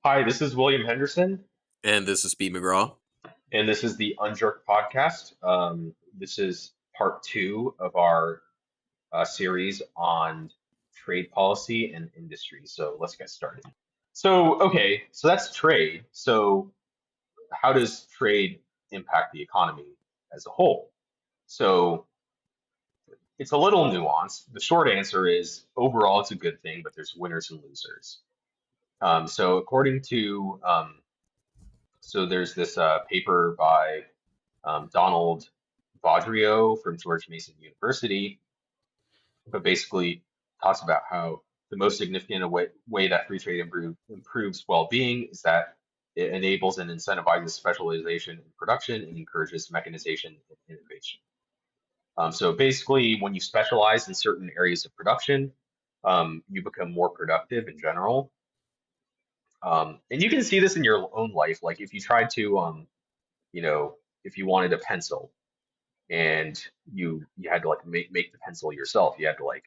Hi, this is William Henderson, And this is B. McGraw. and this is the Unjerked podcast. This is part two of our series on trade policy and industry. So let's get started. So that's trade. So how does trade impact the economy as a whole? So it's a little nuanced. The short answer is overall it's a good thing, but there's winners and losers. So according to So there's this paper by Donald Vaudrio from George Mason University, but basically talks about how the most significant way that free trade improves well-being is that it enables and incentivizes specialization in production and encourages mechanization and innovation. So basically, when you specialize in certain areas of production, you become more productive in general. And you can see this in your own life. Like if you try to, if you wanted a pencil and you had to like make the pencil yourself, you had to like,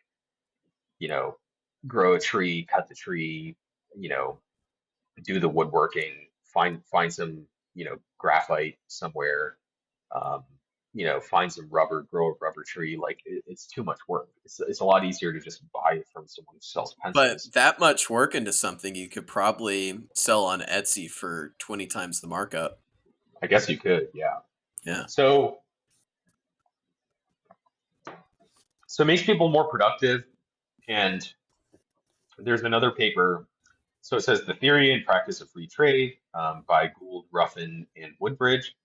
you know, grow a tree, cut the tree, you know, do the woodworking, find some, graphite somewhere, um, find some rubber, grow a rubber tree. Like it's too much work. It's a lot easier to just buy it from someone who sells pencils. But that much work into something you could probably sell on Etsy for 20 times the markup. I guess you could, yeah. Yeah. So it makes people more productive. And there's another paper. So it says the theory and practice of free trade by Gould, Ruffin, and Woodbridge.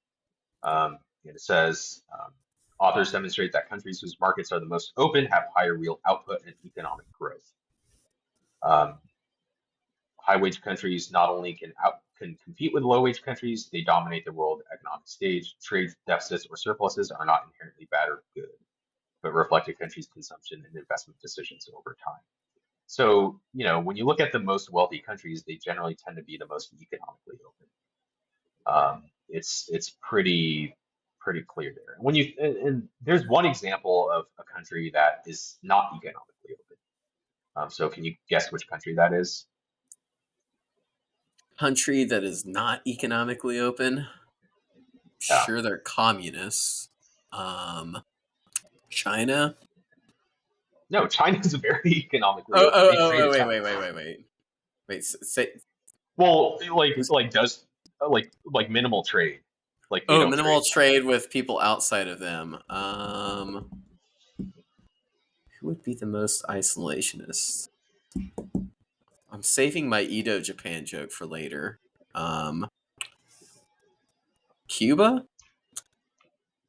And it says authors demonstrate that countries whose markets are the most open have higher real output and economic growth. High wage countries not only can compete with low wage countries, they dominate the world economic stage. Trade deficits or surpluses are not inherently bad or good, but reflect a country's consumption and investment decisions over time. So, when you look at the most wealthy countries, they generally tend to be the most economically open. It's pretty clear there. And there's one example of a country that is not economically open. So can you guess which country that is? Country that is not economically open. Yeah. Sure, they're communists. China. No, China's very economically Oh, open. oh, They oh, trade oh, a ton. wait. Say, Well, does like minimal trade. Like they don't minimal trade. trade with people outside of them. Who would be the most isolationist? I'm saving my Edo Japan joke for later. Cuba?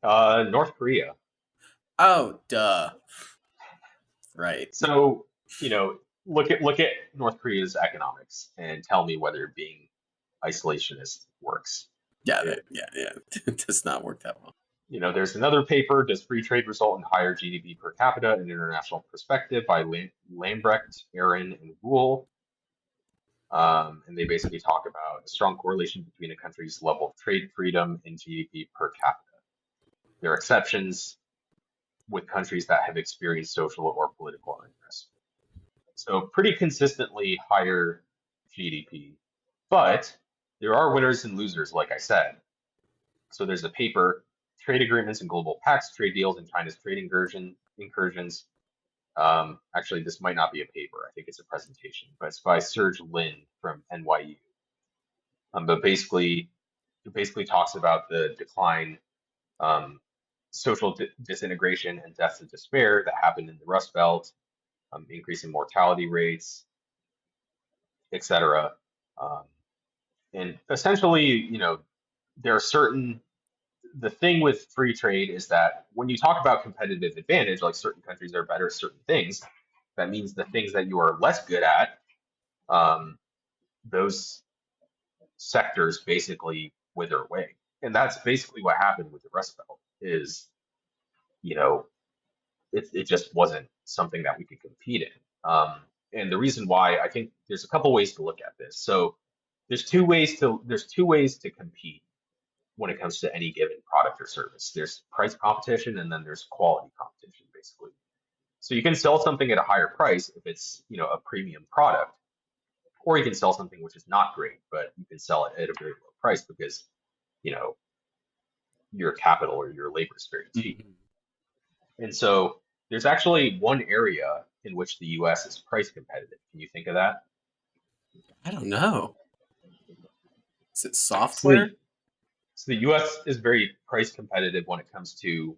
North Korea. Oh, duh. Right. So, look at North Korea's economics and tell me whether being isolationist works. Yeah. It does not work that well. There's another paper, Does Free Trade Result in Higher GDP Per Capita in International Perspective by Lambrecht, Aaron, and Rule. And they basically talk about a strong correlation between a country's level of trade freedom and GDP per capita. There are exceptions with countries that have experienced social or political unrest. So pretty consistently higher GDP, but there are winners and losers, like I said. So there's a paper, Trade Agreements and Global Pacts, Trade Deals and China's Trade Incursions. Actually, this might not be a paper. I think it's a presentation, but it's by Serge Lin from NYU. But basically, it basically talks about the decline, social disintegration and deaths of despair that happened in the Rust Belt, increasing mortality rates, etc. And essentially, there are the thing with free trade is that when you talk about competitive advantage, like certain countries are better at certain things, that means the things that you are less good at, those sectors basically wither away. And that's basically what happened with the Rust Belt is, it just wasn't something that we could compete in. And the reason why, I think there's a couple ways to look at this. So there's two ways to compete when it comes to any given product or service. There's price competition and then there's quality competition, basically. So you can sell something at a higher price if it's, a premium product, or you can sell something which is not great, but you can sell it at a very low price because, you know, your capital or your labor is very cheap. Mhm. And so there's actually one area in which the US is price competitive. Can you think of that? I don't know. Is it So the, software? so the US is very price competitive when it comes to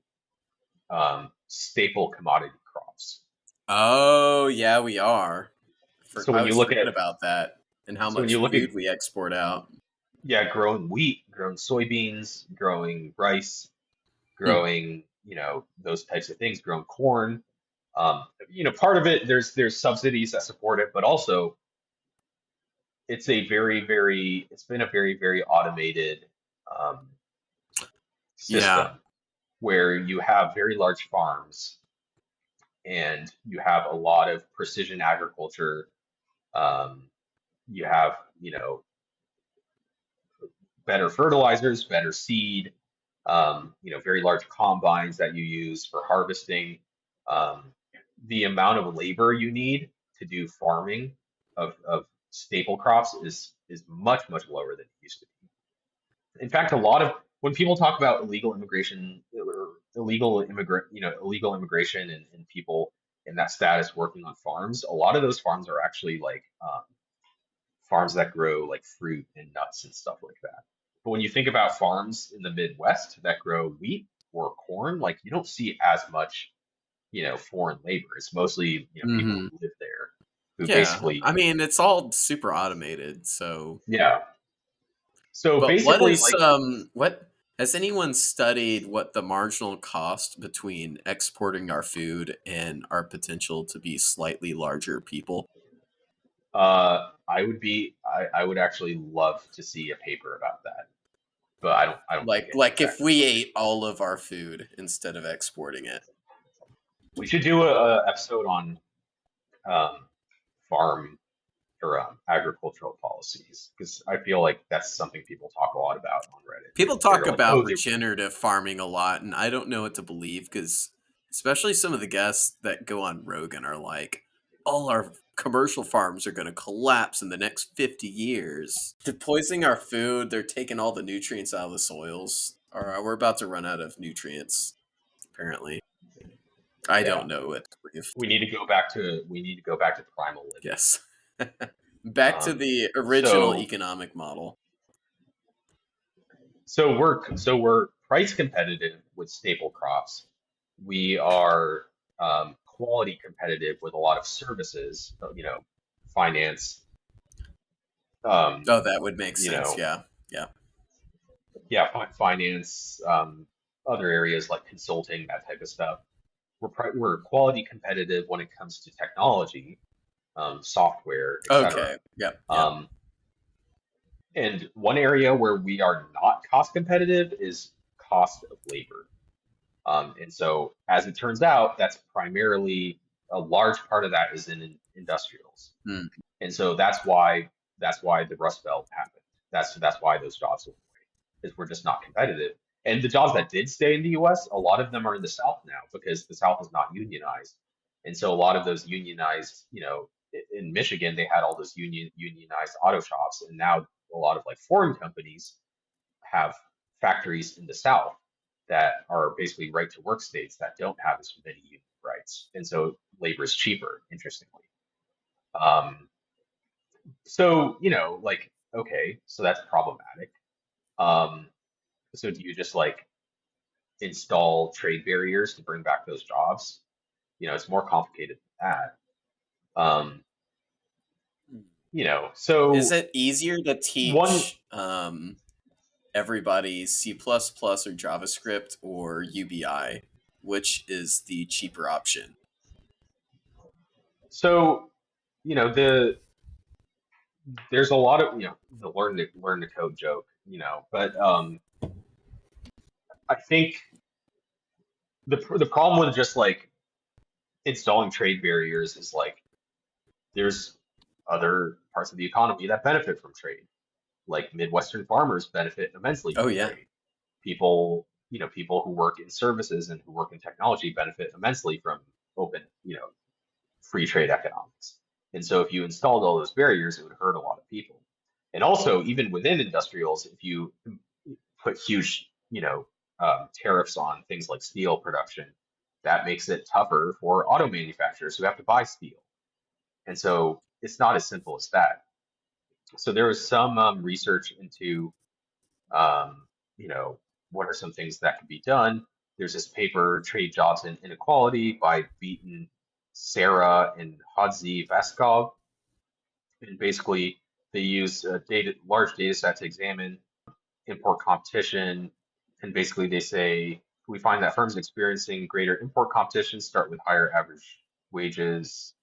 staple commodity crops. Oh, yeah, we are. So I when you was look forgetting at about that and how so when much you look at food we export out. yeah, growing wheat, growing soybeans, growing rice, Hmm. growing, those types of things, growing corn. Part of it there's subsidies that support it, but also it's been a very, very automated um, Yeah, system where you have very large farms and you have a lot of precision agriculture. Um, you have, better fertilizers, better seed, very large combines that you use for harvesting. Um, the amount of labor you need to do farming of staple crops is much, much lower than it used to be. In fact, a lot of when people talk about illegal immigration or illegal immigration and people in that status working on farms, a lot of those farms are actually like farms that grow like fruit and nuts and stuff like that. But when you think about farms in the Midwest that grow wheat or corn, like you don't see as much, foreign labor. It's mostly, people hmm, who live there who yeah. basically, I mean, it's all super automated. So, yeah. So but basically, like, what has anyone studied what the marginal cost between exporting our food and our potential to be slightly larger people? I would actually love to see a paper about that, but I don't think Like anyone's if actually we studied ate all of our food instead of exporting it. it. We should do a episode on um, farm or agricultural policies because I feel like that's something people talk a lot about on Reddit. People They're talk like, about oh, they regenerative farming a lot, and I don't know what to believe because, especially some of the guests that go on Rogan are like, all our commercial farms are going to collapse in the next 50 years. They're poisoning our food, they're taking all the nutrients out of the soils. We're about to run out of nutrients, apparently. I yeah, don't know what to believe. we need to go back to primal living. Yes. Back to Um, the original so economic model. we're price competitive with staple crops. We are quality competitive with a lot of services, finance, um, Oh, that would make you sense. know, Yeah. Yeah. yeah, finance, other areas like consulting, that type of stuff. We're quality competitive when it comes to technology, software, etc. Okay. Yep. Yep. Um, and one area where we are not cost competitive is cost of labor. And so, as it turns out, that's primarily a large part of that is in industrials. Hmm. And so that's why the Rust Belt happened. That's why those jobs went away, is we're just not competitive. And the jobs that did stay in the U.S., a lot of them are in the South now because the South is not unionized. And so a lot of those unionized, in Michigan, they had all those unionized auto shops, and now a lot of like foreign companies have factories in the South that are basically right to work states that don't have as many union rights. And so labor is cheaper, interestingly. Um, so, like, okay, so that's problematic. Um, so do you just like install trade barriers to bring back those jobs? It's more complicated than that. Is So it easier to one, teach everybody C++ or JavaScript or UBI? Which is the cheaper option? so there's a lot of the learn to code joke, but I think the problem with just like installing trade barriers is like there's other parts of the economy that benefit from trade. Like Midwestern farmers benefit immensely Oh from yeah. trade. People who work in services and who work in technology benefit immensely from open, free trade economics. And so if you installed all those barriers, it would hurt a lot of people. And also, even within industrials, if you put huge, tariffs on things like steel production, that makes it tougher for auto manufacturers who have to buy steel. And so it's not as simple as that. So there was some research into, um, you know, what are some things that could be done. There's this paper, Trade Jobs and Inequality, by Beaton, Sarah, and Hadzi Vaskov. And basically, they use large data set to examine import competition. And basically, they say we find that firms experiencing greater import competition start with higher average wages.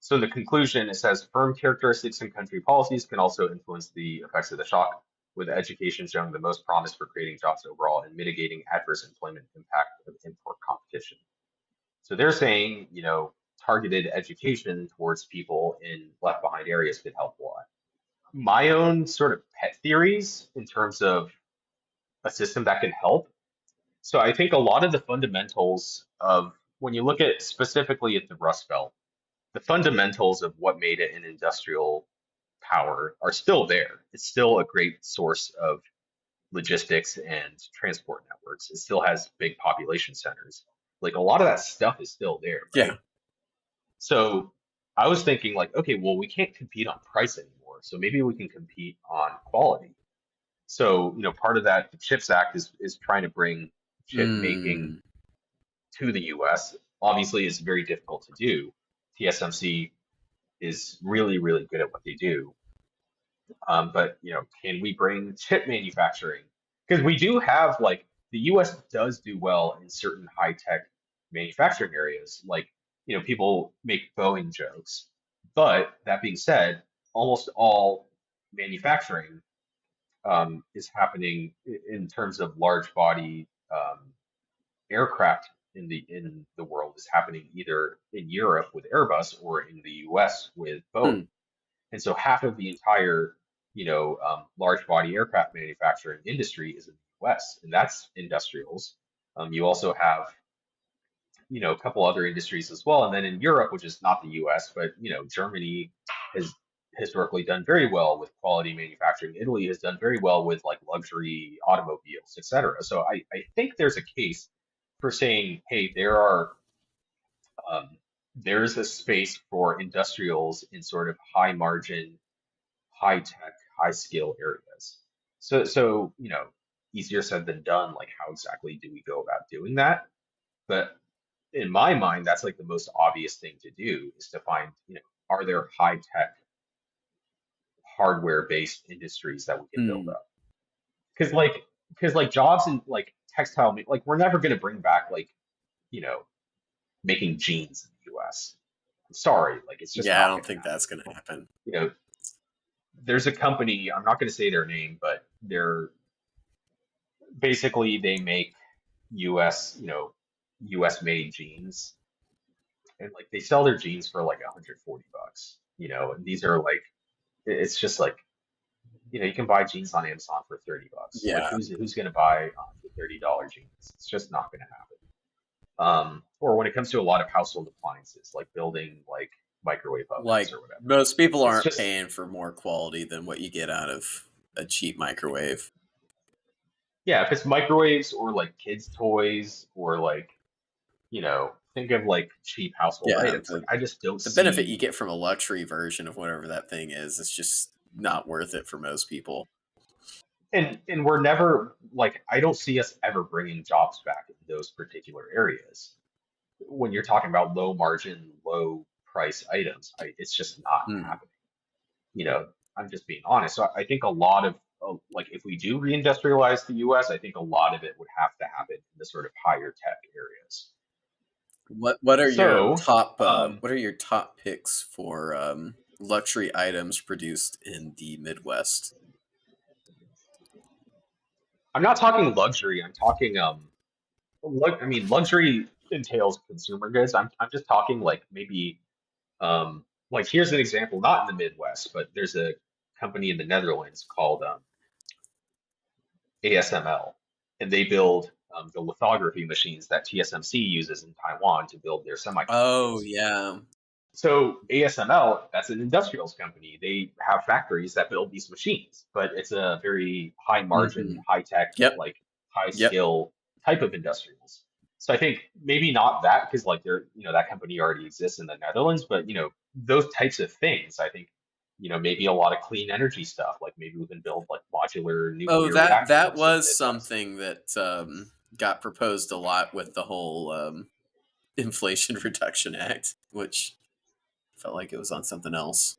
So, the conclusion, it says firm characteristics and country policies can also influence the effects of the shock, with education showing the most promise for creating jobs overall and mitigating adverse employment impact of import competition. So, they're saying, targeted education towards people in left behind areas could help a lot. My own sort of pet theories in terms of a system that can help. So I think a lot of the fundamentals of when you look at specifically at the Rust Belt, the fundamentals of what made it an industrial power are still there. It's still a great source of logistics and transport networks. It still has big population centers. Like a lot of that stuff is still there, Yeah. right? So I was thinking like, okay, well, we can't compete on price anymore. So maybe we can compete on quality. So, part of that, the CHIPS Act is trying to bring chip making Mm. to the US. Obviously, it's very difficult to do. TSMC is really, really good at what they do. But, can we bring chip manufacturing? Because we do have, like, the US does do well in certain high tech manufacturing areas. Like, people make Boeing jokes. But that being said, almost all manufacturing is happening in terms of large body aircraft in the world is happening either in Europe with Airbus or in the U.S. with Boeing. Hmm. And so half of the entire, large body aircraft manufacturing industry is in the U.S. and that's industrials. You also have, a couple other industries as well. And then in Europe, which is not the US, but Germany has historically done very well with quality manufacturing. Italy has done very well with like luxury automobiles, etc. So I think there's a case for saying, hey, um, there's a space for industrials in sort of high margin, high tech, high skill areas. So easier said than done. Like, how exactly do we go about doing that? But in my mind, that's like the most obvious thing to do is to find, are there high tech hardware based industries that we can build Hmm. up? Because like jobs in like textile, like we're never going to bring back like, you know, making jeans in the US. I'm sorry, like it's just Yeah, I not don't going to think happen. that's going to happen. You know, there's a company, I'm not going to say their name, but they're basically they make US, US made jeans and like they sell their jeans for like $140, and these are like it's just like you can buy jeans on Amazon for $30. Like Yeah. who's gonna buy $130 jeans? It's just not gonna happen. Or when it comes to a lot of household appliances, like building like microwave ovens Like or whatever, most people it's aren't just paying for more quality than what you get out of a cheap microwave. yeah, if it's microwaves or like kids' toys or like think of like cheap household Yeah, items. Like I just don't the benefit you see get from a luxury version of whatever that thing is just not worth it for most people. and we're never like I don't see us ever bringing jobs back in those particular areas. When you're talking about low margin, low price items, it's just not Hmm. happening. You know, I'm just being honest. So I think a lot of like if we do reindustrialize the US, I think a lot of it would have to happen in the sort of higher tech areas. What are your So, top um, picks for luxury items produced in the Midwest? I'm not talking luxury. I'm talking look. I mean, luxury entails consumer goods. I'm just talking like maybe like here's an example, not in the Midwest, but there's a company in the Netherlands called ASML, and they build the lithography machines that TSMC uses in Taiwan to build their Oh semiconductors. yeah, So ASML, that's an industrials company. They have factories that build these machines, but it's a very high margin, Hmm. high tech, Yep. like high Yep. skill type of industrials. So I think maybe not that because like they're, that company already exists in the Netherlands, but those types of things, I think, maybe a lot of clean energy stuff, like maybe we can build like modular Oh, nuclear that reactors in the was Midwest. something that got proposed a lot with the whole Inflation Reduction Act, which felt like it was on something else.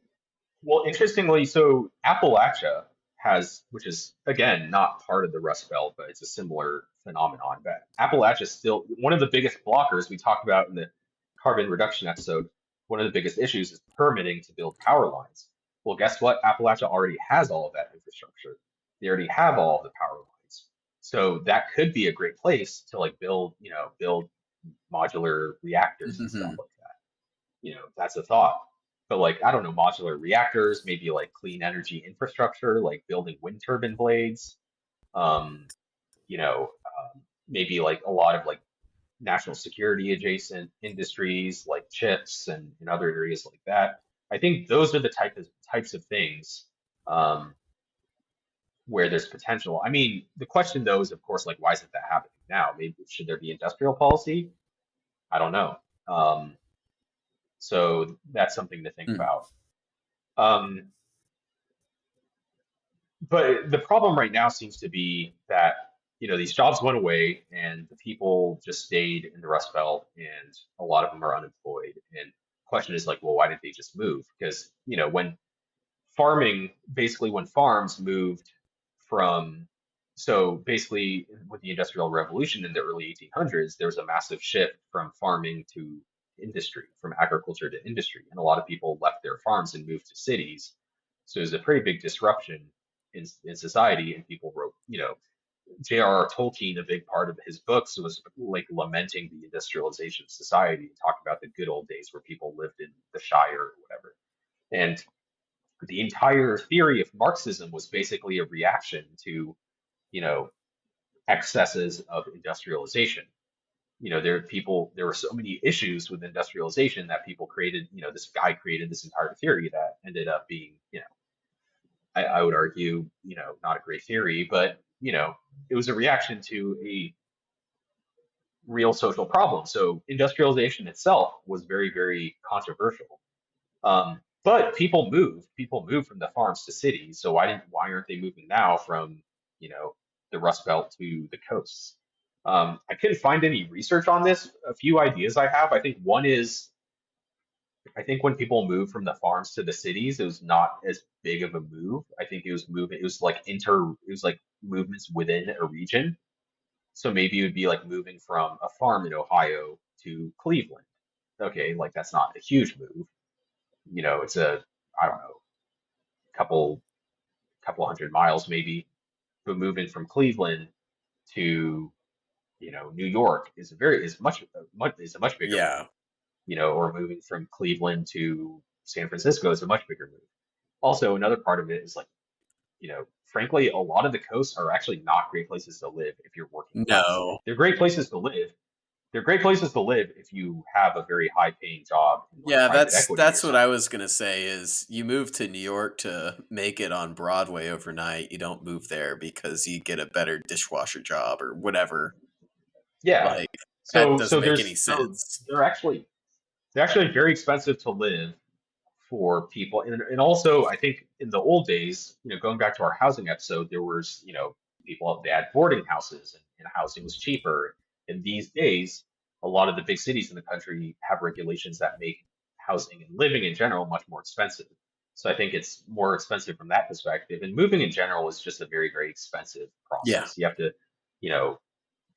Well, interestingly, so Appalachia has, which is again not part of the Rust Belt, but it's a similar phenomenon. But Appalachia is still one of the biggest blockers we talked about in the carbon reduction episode. One of the biggest issues is permitting to build power lines. Well, guess what? Appalachia already has all of that infrastructure. They already have all of the power lines. So that could be a great place to like build modular reactors and stuff Hmm. like that. That's a thought. But like, I don't know, modular reactors, maybe like clean energy infrastructure, like building wind turbine blades, um, maybe like a lot of like national security adjacent industries like chips and other areas like that. I think those are the types of things um, where there's potential. I mean, the question though is, of course, like, why isn't that happening now? Maybe should there be industrial policy? I don't know. So that's something to think about. Um, but the problem right now seems to be that these jobs went away and the people just stayed in the Rust Belt and a lot of them are unemployed. And the question is like, well, why didn't they just move? Because when basically when farms moved from so basically with the Industrial Revolution in the early 1800s, there was a massive shift from farming to industry, from agriculture to industry, and a lot of people left their farms and moved to cities. So it was a pretty big disruption in society, and people wrote, J.R.R. Tolkien, a big part of his books was like lamenting the industrialization of society and talking about the good old days where people lived in the Shire or whatever. And the entire theory of Marxism was basically a reaction to, you know, excesses of industrialization. There were so many issues with industrialization that people created, this guy created this entire theory that ended up being, I would argue, not a great theory, but, it was a reaction to a real social problem. So industrialization itself was very, very controversial. But people moved from the farms to cities. So why aren't they moving now from, you know, the Rust Belt to the coasts? I couldn't find any research on this. A few ideas I have. I think one is, I think when people moved from the farms to the cities, it was not as big of a move. I think it was like movements within a region. So maybe it would be like moving from a farm in Ohio to Cleveland. Okay, like that's not a huge move. It's I don't know, couple couple hundred miles maybe. But moving from Cleveland to, New York is a much bigger move. Yeah. Or moving from Cleveland to San Francisco is a much bigger move. Also, another part of it is like, frankly, a lot of the coasts are actually not great places to live if you're working class. No. They're great places to live. They're great places to live if you have a very high paying job in like Yeah, private equity or that's what I something. was gonna say. Is you move to New York to make it on Broadway overnight. You don't move there because you get a better dishwasher job or whatever. Yeah. Like that So doesn't so make any there's so sense. they're actually very expensive to live for people. And also, I think in the old days, going back to our housing episode, there was, people, they had boarding houses and housing was cheaper. And these days, a lot of the big cities in the country have regulations that make housing and living in general much more expensive. So I think it's more expensive from that perspective. And moving in general is just a very, very expensive Yeah. process. You have to, you know,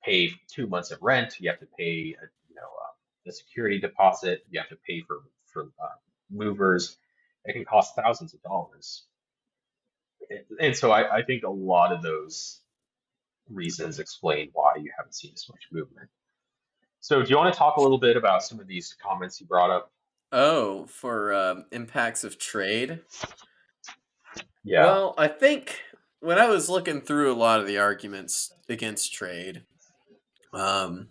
pay 2 months of rent. You have to pay, the security deposit. You have to pay for movers. It can cost thousands of dollars. And so I think a lot of those reasons explain why you haven't seen as much movement. So do you want to talk a little bit about some of these comments you brought up? Oh, for impacts of trade. Yeah. Well, I think when I was looking through a lot of the arguments against trade, um,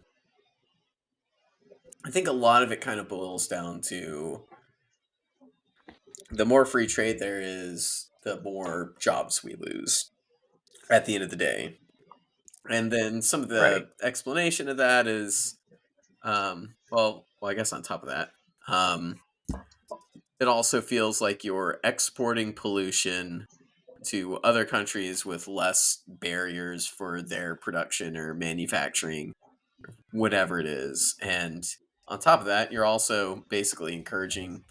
I think a lot of it kind of boils down to the more free trade there is, the more jobs we lose at the end of the day. And then some of Right. the explanation of that is, I guess on top of that, um, it also feels like you're exporting pollution to other countries with less barriers for their production or manufacturing, whatever it is. And on top of that, you're also basically encouraging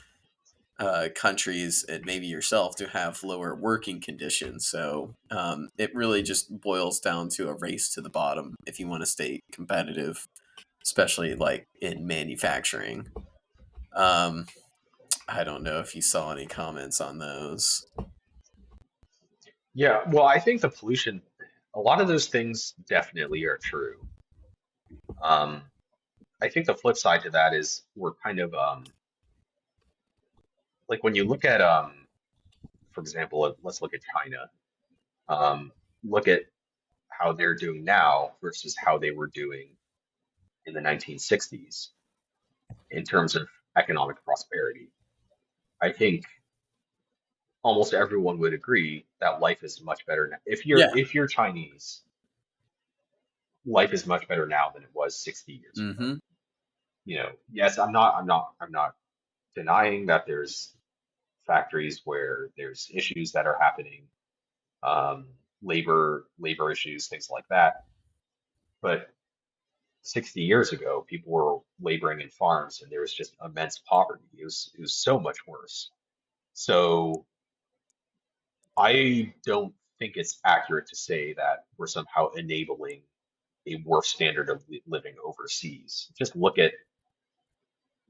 countries and maybe yourself to have lower working conditions. So it really just boils down to a race to the bottom if you want to stay competitive, especially like in manufacturing. Um, I don't know if you saw any comments on those. Yeah, well, I think the pollution, a lot of those things definitely are true. Um, I think the flip side to that is we're kind of like when you look at for example, let's look at China. Um, Look at how they're doing now versus how they were doing in the 1960s in terms of economic prosperity. I think almost everyone would agree that life is much better now. Yeah. If you're Chinese, life is much better now than it was 60 years ago. Mm-hmm. You know, yes, I'm not denying that there's factories where there's issues that are happening, labor issues, things like that. But 60 years ago, people were laboring in farms and there was just immense poverty. It was so much worse. So I don't think it's accurate to say that we're somehow enabling a worse standard of living overseas. Just look at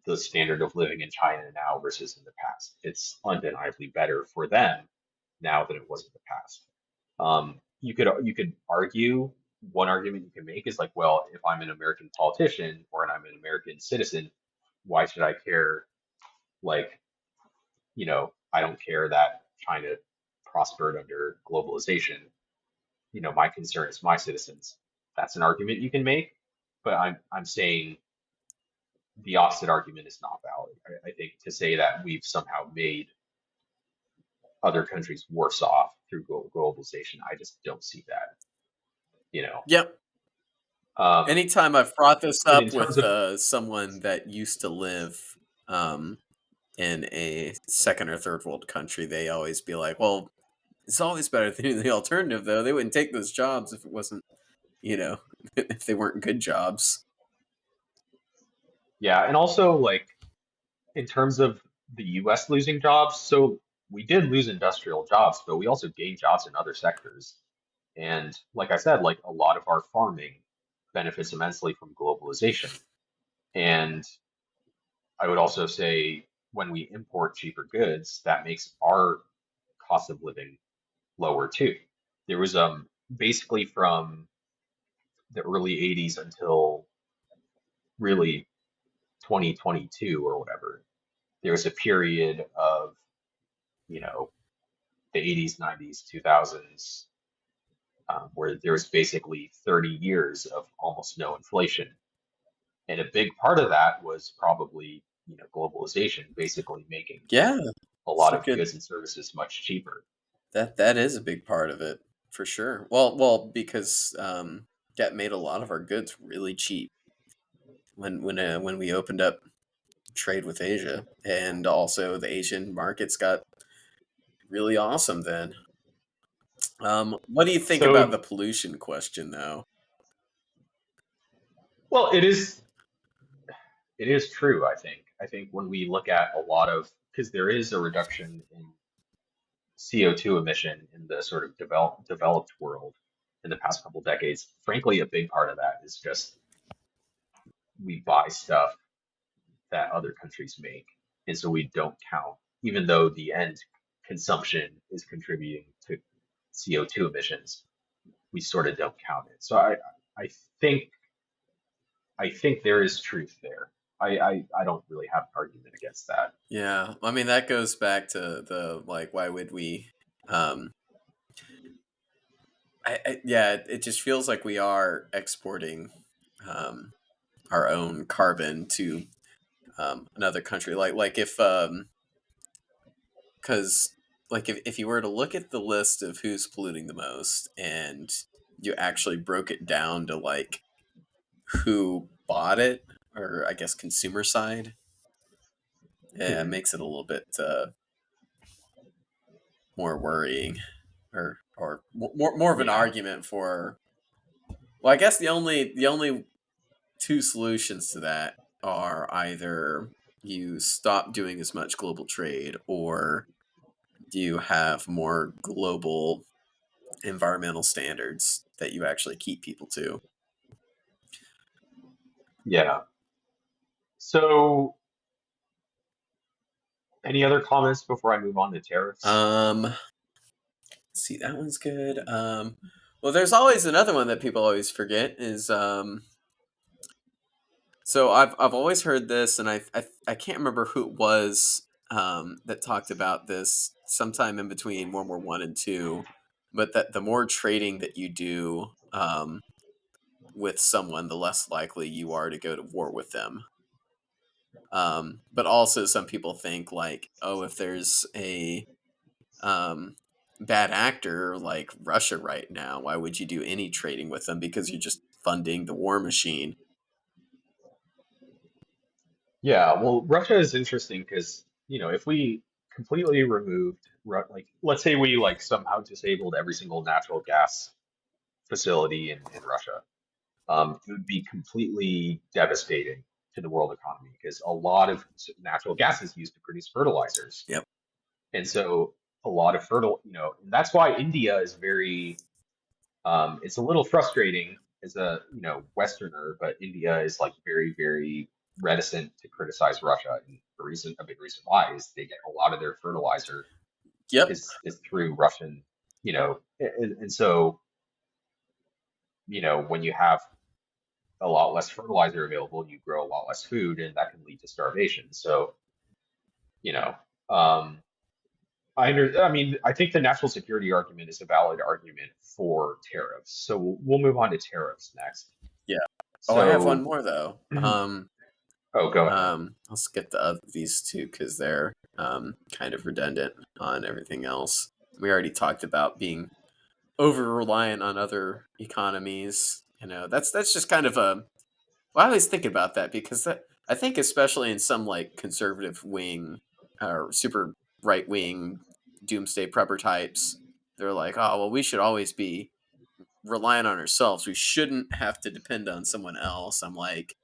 the standard of living in China now versus in the past. It's undeniably better for them now than it was in the past. You could argue one argument you can make is like, well, if I'm an American politician or I'm an American citizen, why should I care? Like, I don't care that China prospered under globalization. My concern is my citizens. That's an argument you can make, but I'm saying the opposite argument is not valid. I think to say that we've somehow made other countries worse off through globalization, I just don't see that. You know, Yep. um, Anytime I've brought this and in up terms with of someone that used to live um, in a second or third world country, they always be like, "Well, it's always better than the alternative, though. They wouldn't take those jobs if it wasn't, you know, if they weren't good jobs." yeah, and also like in terms of the U.S. losing jobs, so we did lose industrial jobs, but we also gained jobs in other sectors. And like I said, like a lot of our farming benefits immensely from globalization. And I would also say when we import cheaper goods, that makes our cost of living lower too. There was basically from the early 80s until really 2022 or whatever, there was a period of, you know, the 80s, 90s, 2000s, where there was basically 30 years of almost no inflation. And a big part of that was probably, globalization basically making Yeah, a it's lot a of good. goods and services much cheaper. That is a big part of it for sure. Well, because that made a lot of our goods really cheap when we opened up trade with Asia, and also the Asian markets got really awesome then. What do you think about So, the pollution question, though? well, it is true, I think. I think when we look at a lot of, because there is a reduction in CO2 emission in the sort of developed world in the past couple decades. Frankly, a big part of that is just we buy stuff that other countries make, and so we don't count, even though the end consumption is contributing to CO2 emissions, we sort of don't count it. So I think I think there is truth there. I don't really have an argument against that. Yeah, I mean that goes back to the like, why would we? Um, yeah, it just feels like we are exporting um, our own carbon to another country. Like if because like if you were to look at the list of who's polluting the most and you actually broke it down to like who bought it, or I guess consumer side, yeah, it Mhm. makes it a little bit more worrying, or more of an Yeah. argument for. Well, I guess the only two solutions to that are either you stop doing as much global trade, or you have more global environmental standards that you actually keep people to. Yeah. So, any other comments before I move on to tariffs? Let's see, that one's good. Well, there's always another one that people always forget is so I've always heard this, and I can't remember who it was that talked about this sometime in between World War I and two, but that the more trading that you do with someone, the less likely you are to go to war with them. But also, some people think like, oh, if there's a um, bad actor like Russia right now, why would you do any trading with them? Because you're just funding the war machine. Yeah, well, Russia is interesting because, if we completely removed, like, let's say we like somehow disabled every single natural gas facility in Russia, it would be completely devastating to the world economy because a lot of natural gas is used to produce fertilizers. Yep. And so a lot of and that's why India is very, it's a little frustrating as a, Westerner, but India is like very, very reticent to criticize Russia. And a big reason why is they get a lot of their fertilizer Yep. is through Russian, and so, when you have a lot less fertilizer available, you grow a lot less food, and that can lead to starvation. So, you know, um, I mean, I think the national security argument is a valid argument for tariffs. So we'll move on to tariffs next. Yeah. Oh, I have one So, more though. oh, go ahead. I'll skip the other these two because they're kind of redundant on everything else. We already talked about being over reliant on other economies. That's just kind of a. Well, I always think about that because I think especially in some like conservative wing or super right wing doomsday prepper types, they're like, oh well, we should always be reliant on ourselves. We shouldn't have to depend on someone else. I'm like,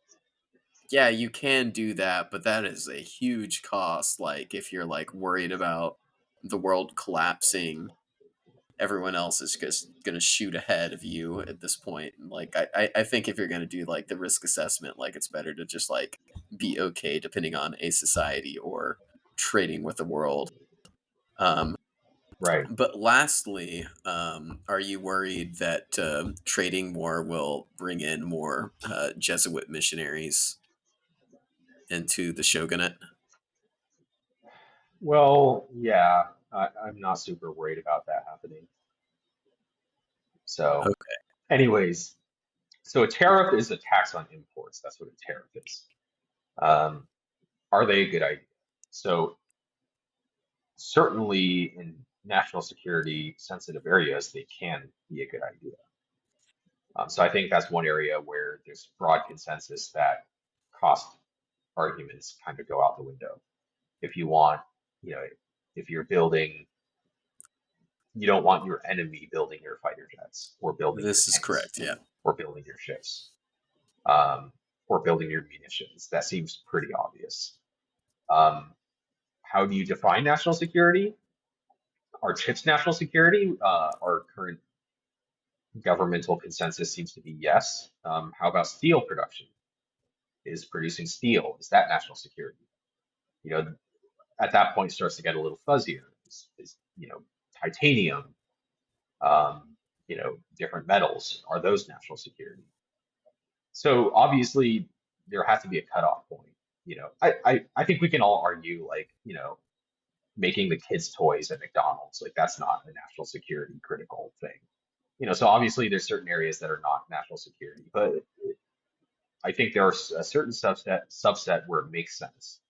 yeah, you can do that, but that is a huge cost. Like if you're like worried about the world collapsing, everyone else is just going to shoot ahead of you at this point. Like I think if you're going to do like the risk assessment, like it's better to just like be okay depending on a society or trading with the world. Um, Right. but lastly, are you worried that trading more will bring in more Jesuit missionaries into the shogunate? Well, yeah, I'm not super worried about that happening. So, Okay. anyways, so a tariff is a tax on imports. That's what a tariff is. Um, are they a good idea? So, certainly in national security sensitive areas, they can be a good idea. So I think that's one area where there's broad consensus that cost arguments kind of go out the window. If you want, you know, if you're building, you don't want your enemy building your fighter jets or building your This is tanks correct. Yeah. or building your ships, um, or building your munitions. That seems pretty obvious. Um, how do you define national security? Are chips national security? Our current governmental consensus seems to be yes. How about steel production? Is producing steel, is that national security? You know, at that point it starts to get a little fuzzier. Titanium, different metals, are those national security? So obviously there has to be a cutoff point. I think we can all argue like, making the kids' toys at McDonald's, like that's not a national security critical thing. So obviously there's certain areas that are not national security, but I think there are a certain subset where it makes sense.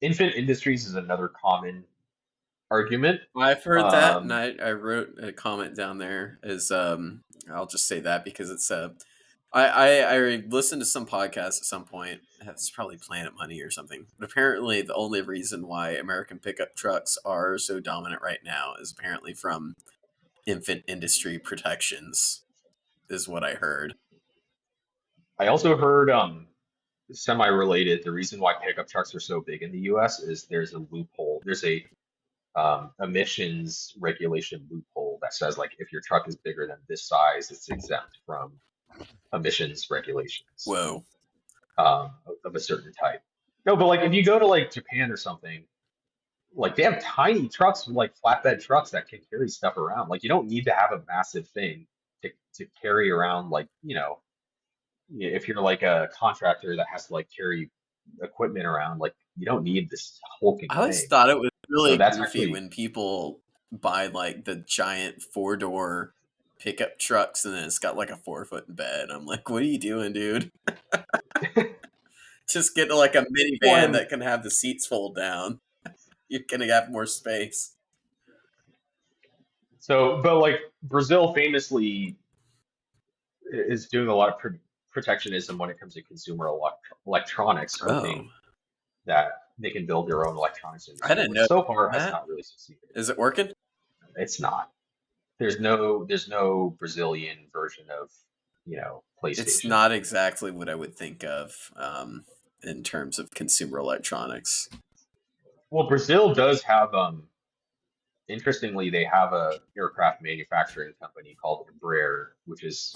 Infant industries is another common. argument. I've heard that, and Um, I wrote a comment down there. Is I'll just say that because it's I listened to some podcast at some point. It's probably Planet Money or something. But apparently, the only reason why American pickup trucks are so dominant right now is apparently from infant industry protections, is what I heard. I also heard semi-related. The reason why pickup trucks are so big in the U.S. is there's a loophole. There's a emissions regulation loophole that says like if your truck is bigger than this size, it's exempt from emissions regulations Whoa. of a certain type. No, but like if you go to like Japan or something, like they have tiny trucks, like flatbed trucks that can carry stuff around. Like you don't need to have a massive thing to carry around. Like if you're like a contractor that has to like carry equipment around, like you don't need this hulking I always thing. thought it was So really that's goofy actually when people buy like the giant 4-door pickup trucks and then it's got like a 4-foot bed. I'm like, what are you doing, dude? Just get like a minivan one. that can have the seats fold down. You're gonna have more space. So, but like Brazil famously is doing a lot of protectionism when it comes to consumer electronics, Oh, hoping that they can build their own electronics I industry, didn't which know so far has that. not really succeeded. Is it working? It's not. There's no Brazilian version of, It's PlayStation. not exactly what I would think of in terms of consumer electronics. Well, Brazil does have, interestingly, they have a aircraft manufacturing company called Embraer, which is,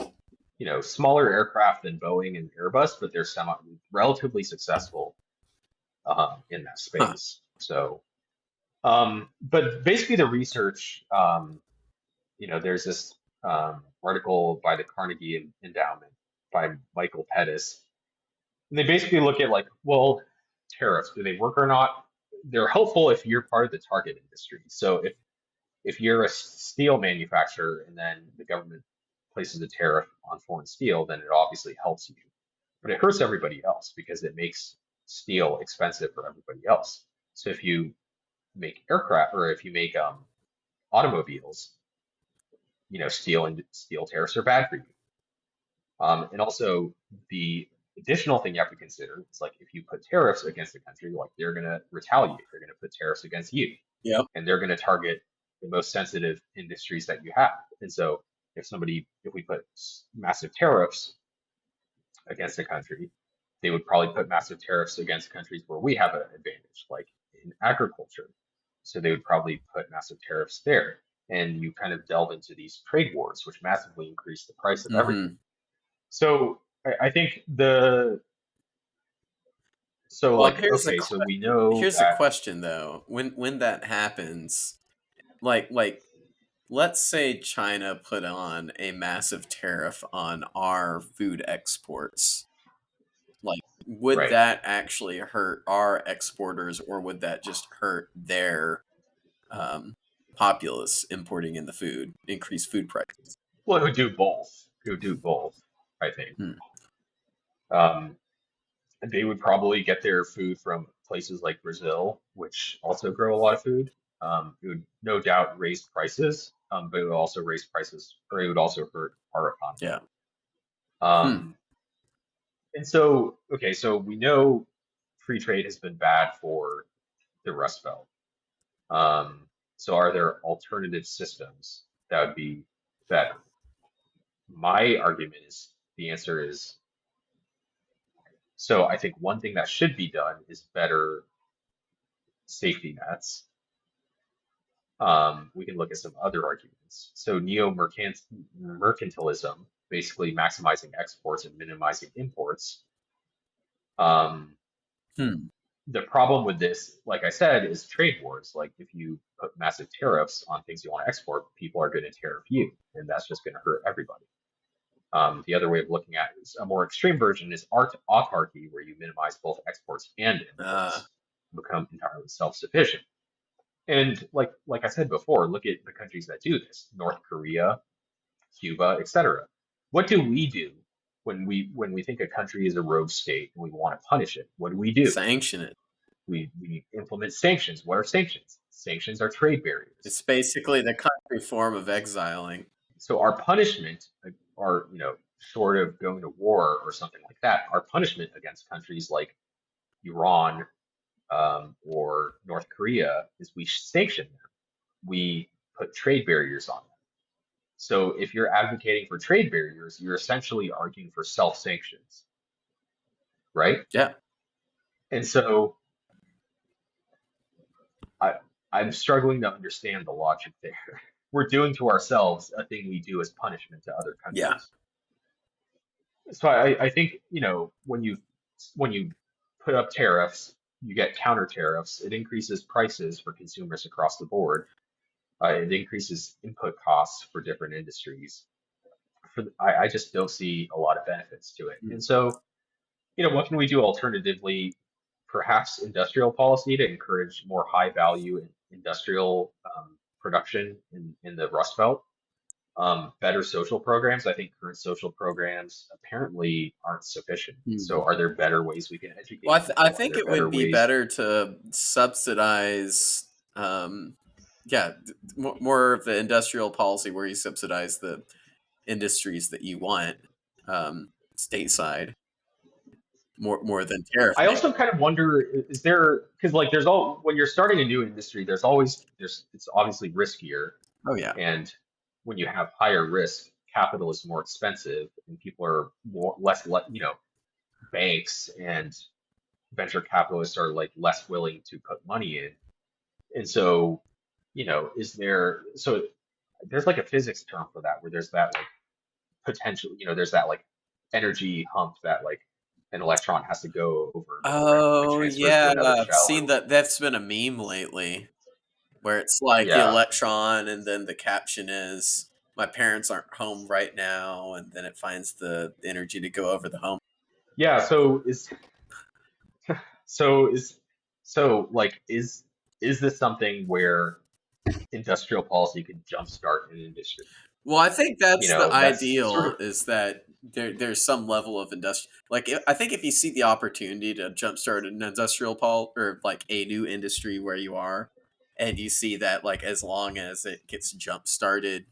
smaller aircraft than Boeing and Airbus, but they're relatively successful in that Huh. space. So, but basically the research, there's this article by the Carnegie Endowment by Michael Pettis, and they basically look at like, well, tariffs, do they work or not? They're helpful if you're part of the target industry. So if you're a steel manufacturer and then the government places a tariff on foreign steel, then it obviously helps you. But it hurts everybody else because it makes steel expensive for everybody else. So if you make aircraft or if you make automobiles, steel tariffs are bad for you. And also the additional thing you have to consider is like if you put tariffs against a country, like they're going to retaliate. They're going to put tariffs against you, Yep. and they're going to target the most sensitive industries that you have. And so if we put massive tariffs against a country, they would probably put massive tariffs against countries where we have an advantage, like in agriculture. So they would probably put massive tariffs there. And you kind of delve into these trade wars, which massively increase the price of everything. Mm-hmm. So I think Well, okay, so we know here's a that, question though. When that happens, like let's say China put on a massive tariff on our food exports. Like, would right. that actually hurt our exporters, or would that just hurt their um, populace importing in the food, increase food prices? Well, it would do both. It would do both, I think. Hmm. Um, they would probably get their food from places like Brazil, which also grow a lot of food. It would no doubt raise prices, but it would also raise prices, or it would also hurt our economy. Yeah. Hmm. Um, and so, okay, so we know free trade has been bad for the Rust Belt. Um, so are there alternative systems that would be better? My argument is the answer is so I think one thing that should be done is better safety nets. We can look at some other arguments. So neo-mercantilism, basically maximizing exports and minimizing imports. Um, Hmm. the problem with this, like I said, is trade wars. Like if you put massive tariffs on things you want to export, people are going to tariff you, and that's just going to hurt everybody. The other way of looking at it is a more extreme version is autarky, where you minimize both exports and Uh, imports, become entirely self-sufficient. And like I said before, look at the countries that do this: North Korea, Cuba, etc. What do we do when we think a country is a rogue state and we want to punish it? What do we do? sanction it. We implement sanctions. What are sanctions? Sanctions are trade barriers. It's basically the country form of exiling. So our punishment, our short of going to war or something like that, our punishment against countries like Iran or North Korea is we sanction them. We put trade barriers on them. So if you're advocating for trade barriers, you're essentially arguing for self-sanctions, right? Yeah. And so I, I'm struggling to understand the logic there. We're doing to ourselves a thing we do as punishment to other Yeah. countries. So I think, when you put up tariffs, you get counter tariffs. It increases prices for consumers across the board. It increases input costs for different industries. I just don't see a lot of benefits to it. And so, what can we do alternatively? Perhaps industrial policy to encourage more high value industrial production in the Rust Belt. Better social programs. I think current social programs apparently aren't sufficient. So, Mhm. are there better ways we can Well, educate I people? Are think there it better would be ways? better to subsidize, yeah, more of the industrial policy where you subsidize the industries that you want, stateside, more than I tariffing. also kind of wonder, is there, because like there's all, when you're starting a new industry, it's obviously riskier. Oh yeah. And when you have higher risk, capital is more expensive and people are banks and venture capitalists are like less willing to put money in. And so, there's like a physics term for that where there's that like potential, there's that like energy hump that like an electron has to go over before it like Oh transfers to yeah, another I've shell or seen that. whatever. That's been a meme lately, where it's like the Yeah. electron, and then the caption is, "My parents aren't home right now," and then it finds the energy to go over the home. Yeah. So is, so like, is this something where industrial policy could jumpstart an industry? Well, I think that's the That's sort ideal, of, is that there's some level of industrial. Like, I think if you see the opportunity to jumpstart an industrial or like a new industry where you are, and you see that like as long as it gets jump started,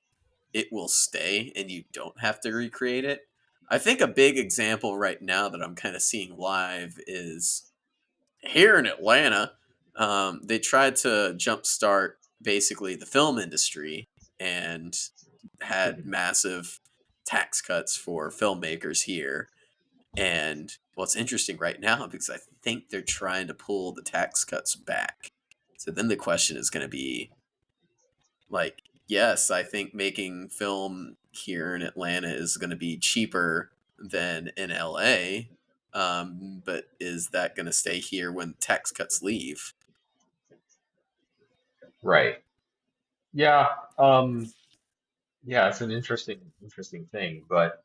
it will stay, and you don't have to recreate it. I think a big example right now that I'm kind of seeing live is here in Atlanta. They tried to jumpstart basically the film industry and had massive tax cuts for filmmakers here. And what's interesting right now, because I think they're trying to pull the tax cuts back. So then the question is going to be like, yes, I think making film here in Atlanta is going to be cheaper than in LA. But is that going to stay here when tax cuts leave? right. Yeah. Yeah, it's an interesting thing, but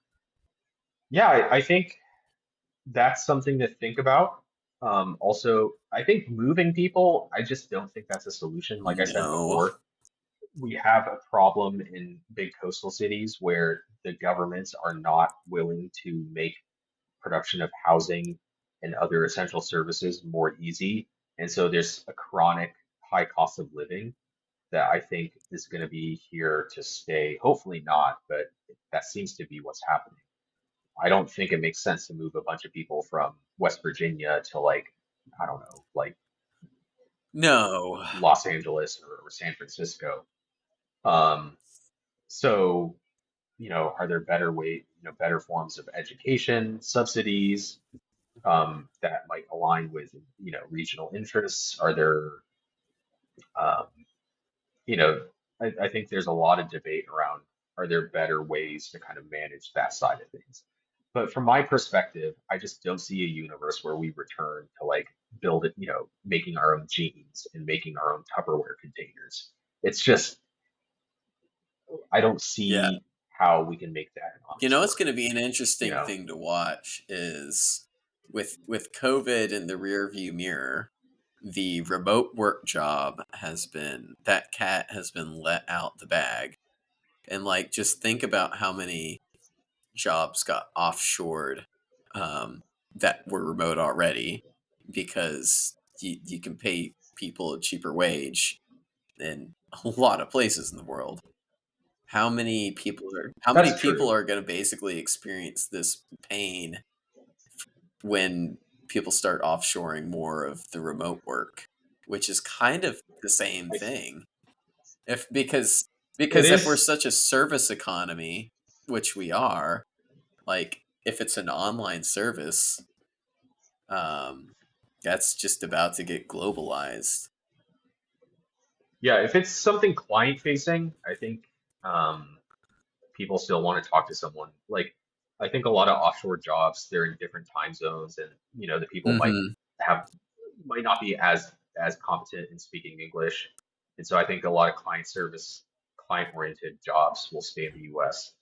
yeah, I think that's something to think about. Also, I think moving people, I just don't think that's a solution. Like I said No. before, we have a problem in big coastal cities where the governments are not willing to make production of housing and other essential services more easy. And so there's a chronic high cost of living that I think is going to be here to stay. Hopefully not, but that seems to be what's happening. I don't think it makes sense to move a bunch of people from West Virginia to like, I don't know, like No. Los Angeles or San Francisco. Um, so, are there better forms of education, subsidies, that might align with, regional interests? Are there, um, you know, I think there's a lot of debate around, are there better ways to kind of manage that side of things? But from my perspective, I just don't see a universe where we return to like build it, making our own jeans and making our own Tupperware containers. It's just, I don't Yeah. see how we can make that an You honest know, it's work, going to be an you interesting know? thing to watch is with COVID in the rear view mirror, the remote work job has been, that cat has been let out the bag. And like, just think about how many jobs got offshored, um, that were remote already, because you can pay people a cheaper wage in a lot of places in the world. How many people That's true. are going to basically experience this pain when people start offshoring more of the remote work, which is kind of the same I, thing. If it because if we're is. such a service economy, which we are, like if it's an online service, um, that's just about to get globalized. Yeah, if it's something client facing, I think um, people still want to talk to someone. Like, I think a lot of offshore jobs, they're in different time zones, and the people Hmm. have might not be as competent in speaking English, and so I think a lot of client oriented jobs will stay in the U.S.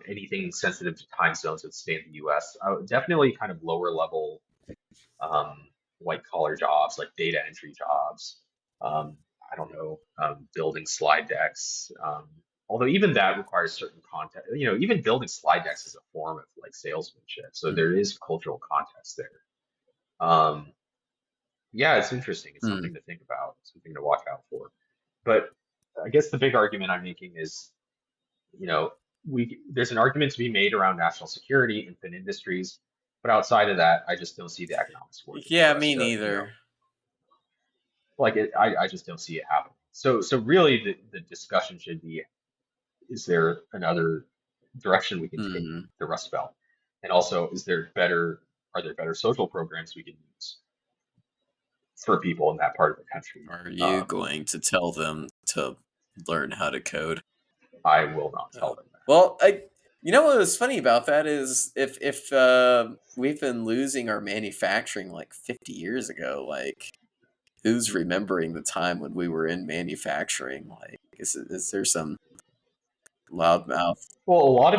Anything sensitive to time zones would stay in the U.S. Definitely kind of lower level white collar jobs like data entry jobs. Um, I don't know, building slide decks. Although even that requires certain context. Even building slide decks is a form of like salesmanship. So there is cultural context there. Um, yeah, it's interesting. It's Mm-hmm. something to think about, something to watch out for. But I guess the big argument I'm making is, you know, there's an argument to be made around national security, infant industries, but outside of that, I just don't see the economics working Yeah, for us me to, neither. I just don't see it happening. So really the discussion should be, is there another direction we can take Hmm. the Rust Belt? And also, are there better social programs we can use for people in that part of the country? Are you going to tell them to learn how to code? I will not tell Oh. them that. Well, you know what was funny about that is if we've been losing our manufacturing like 50 years ago, like who's remembering the time when we were in manufacturing? Like, is there some loudmouth? Well, a lot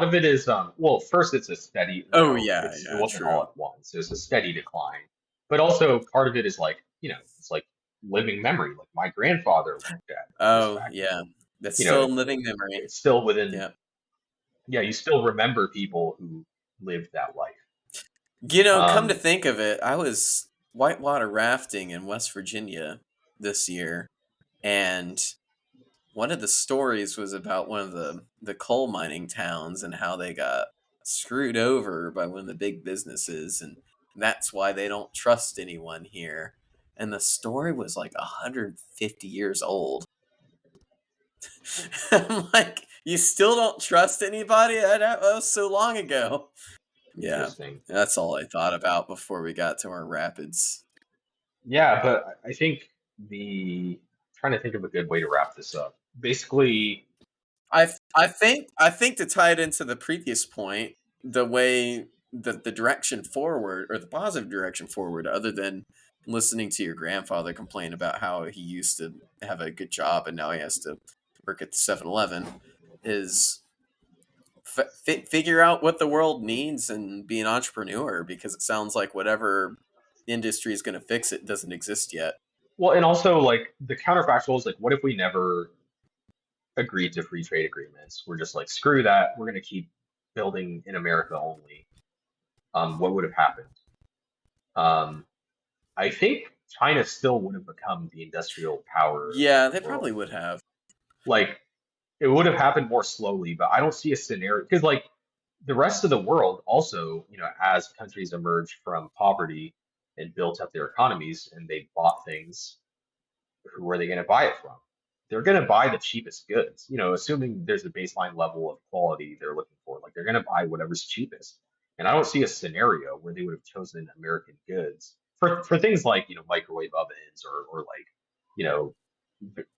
of it is, well, first it's a steady, Oh yeah, it yeah, wasn't all true. at once. It was a steady decline. But also part of it is like, it's like living memory. Like my grandfather worked at this Oh factory. yeah, that's You know, still it, in living memory. it's still within, Yeah. yeah, you still remember people who lived that life. Come to Um, think of it, I was whitewater rafting in West Virginia this year, and one of the stories was about one of the coal mining towns and how they got screwed over by one of the big businesses, and that's why they don't trust anyone here. And the story was like 150 years old. I'm like, you still don't trust anybody? That was so long ago. Yeah, Interesting. that's all I thought about before we got to our rapids. Yeah, but I think trying to think of a good way to wrap this up. Basically, I think to tie it into the previous point, the way the direction forward or the positive direction forward, other than listening to your grandfather complain about how he used to have a good job and now he has to work at the 7-Eleven, is figure out what the world needs and be an entrepreneur, because it sounds like whatever industry is going to fix it doesn't exist yet. well, and also like the counterfactual is like, what if we never agreed to free trade agreements? We're just like, screw that. We're going to keep building in America only. What would have happened? Um, I think China still would have become the industrial power of Yeah, the they probably world. would have. Like, it would have happened more slowly, but I don't see a scenario because, like, the rest of the world also, as countries emerged from poverty and built up their economies and they bought things, who are they going to buy it from? They're going to buy the cheapest goods, assuming there's a baseline level of quality they're looking for. Like they're going to buy whatever's cheapest. And I don't see a scenario where they would have chosen American goods for things like, microwave ovens or like, you know,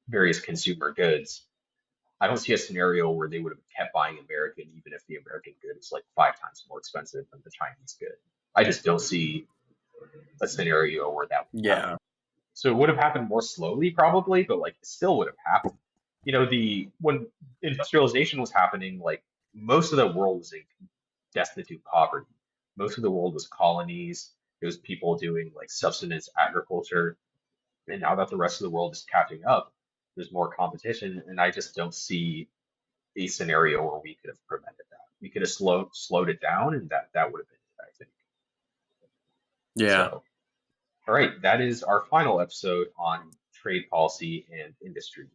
various consumer goods. I don't see a scenario where they would have kept buying American, even if the American good is like 5 times more expensive than the Chinese good. I just don't see a scenario where that would happen. Yeah. So it would have happened more slowly, probably, but like it still would have happened. The when industrialization was happening, like most of the world was in destitute poverty. Most of the world was colonies. It was people doing like subsistence agriculture. And now that the rest of the world is catching up, there's more competition, and I just don't see a scenario where we could have prevented that. We could have slowed it down, and that would have been it, I think. Yeah. So All right, that is our final episode on trade policy and industry.